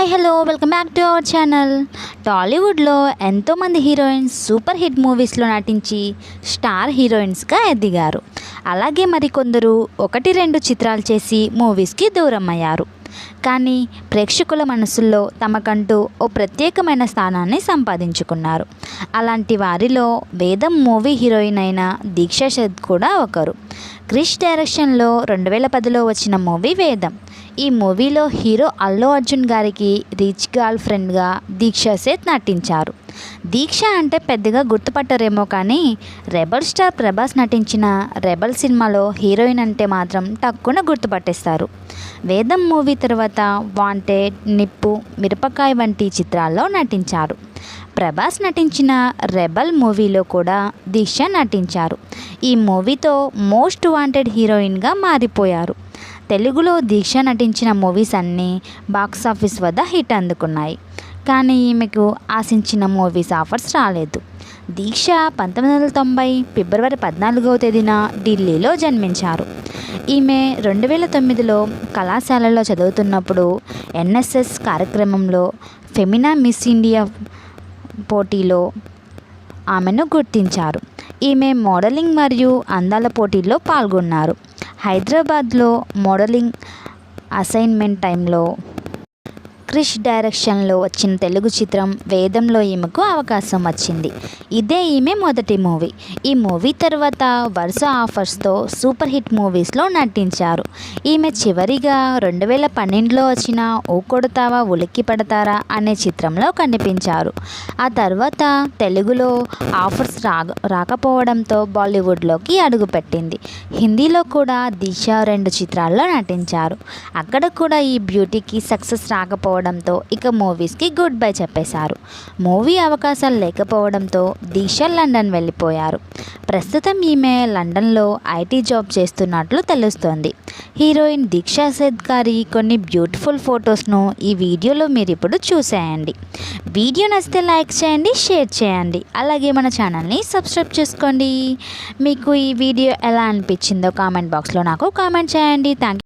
Hi hello welcome back to our channel. టాలీవుడ్లో ఎంతోమంది heroines super hit మూవీస్లో నటించి స్టార్ హీరోయిన్స్గా ఎదిగారు. అలాగే మరికొందరు 1-2 చిత్రాలు చేసి మూవీస్కి దూరం అయ్యారు. కానీ ప్రేక్షకుల మనసుల్లో తమకంటూ ఓ ప్రత్యేకమైన స్థానాన్ని సంపాదించుకున్నారు. అలాంటి వారిలో వేదం మూవీ హీరోయిన్ అయిన దీక్షా సేథ్ కూడా ఒకరు. క్రిష్ డైరెక్షన్లో 2010లో వచ్చిన మూవీ వేదం. ఈ మూవీలో హీరో అల్లు అర్జున్ గారికి రిచ్ గర్ల్ ఫ్రెండ్గా దీక్షా సేథ్ నటించారు. దీక్ష అంటే పెద్దగా గుర్తుపట్టరేమో కానీ రెబల్ స్టార్ ప్రభాస్ నటించిన రెబల్ సినిమాలో హీరోయిన్ అంటే మాత్రం టక్కున గుర్తుపట్టేస్తారు. వేదం మూవీ తర్వాత వాంటెడ్, నిప్పు, మిరపకాయ వంటి చిత్రాల్లో నటించారు. ప్రభాస్ నటించిన రెబల్ మూవీలో కూడా దీక్ష నటించారు. ఈ మూవీతో మోస్ట్ వాంటెడ్ హీరోయిన్గా మారిపోయారు. తెలుగులో దీక్ష నటించిన మూవీస్ అన్నీ బాక్సాఫీస్ వద్ద హిట్ అందుకున్నాయి. కానీ ఈమెకు ఆశించిన మూవీస్ ఆఫర్స్ రాలేదు. దీక్ష 1990 ఫిబ్రవరి 14వ తేదీన ఢిల్లీలో జన్మించారు. ఈమె 2009లో కళాశాలలో చదువుతున్నప్పుడు ఎన్ఎస్ఎస్ కార్యక్రమంలో ఫెమినా మిస్ ఇండియా పోటీలో ఆమెను గుర్తించారు. ఈమె మోడలింగ్ మరియు అందాల పోటీల్లో పాల్గొన్నారు. హైదరాబాద్లో మోడలింగ్ అసైన్మెంట్ టైంలో క్రిష్ డైరెక్షన్లో వచ్చిన తెలుగు చిత్రం వేదంలో ఈమెకు అవకాశం వచ్చింది. ఇదే ఈమె మొదటి మూవీ. ఈ మూవీ తర్వాత వరుస ఆఫర్స్తో సూపర్ హిట్ మూవీస్లో నటించారు. ఈమె చివరిగా 2012లో వచ్చిన ఓ కొడతావా ఉలిక్కి పడతారా అనే చిత్రంలో కనిపించారు. ఆ తర్వాత తెలుగులో ఆఫర్స్ రాకపోవడంతో బాలీవుడ్లోకి అడుగుపెట్టింది. హిందీలో కూడా దిశ 2 చిత్రాల్లో నటించారు. అక్కడ కూడా ఈ బ్యూటీకి సక్సెస్ రాకపోవడంతో ఇక మూవీస్కి గుడ్ బై చెప్పేశారు. మూవీ అవకాశాలు లేకపోవడంతో దీక్ష లండన్ వెళ్ళిపోయారు. ప్రస్తుతం ఈమె లండన్లో ఐటీ జాబ్ చేస్తున్నట్లు తెలుస్తోంది. హీరోయిన్ దీక్షా సేథ్ గారి కొన్ని బ్యూటిఫుల్ ఫొటోస్ను ఈ వీడియోలో మీరు ఇప్పుడు చూసేయండి. వీడియో నచ్చితే లైక్ చేయండి, షేర్ చేయండి, అలాగే మన ఛానల్ని సబ్స్క్రైబ్ చేసుకోండి. మీకు ఈ వీడియో ఎలా అనిపించిందో కామెంట్ బాక్స్లో నాకు కామెంట్ చేయండి. Thank you.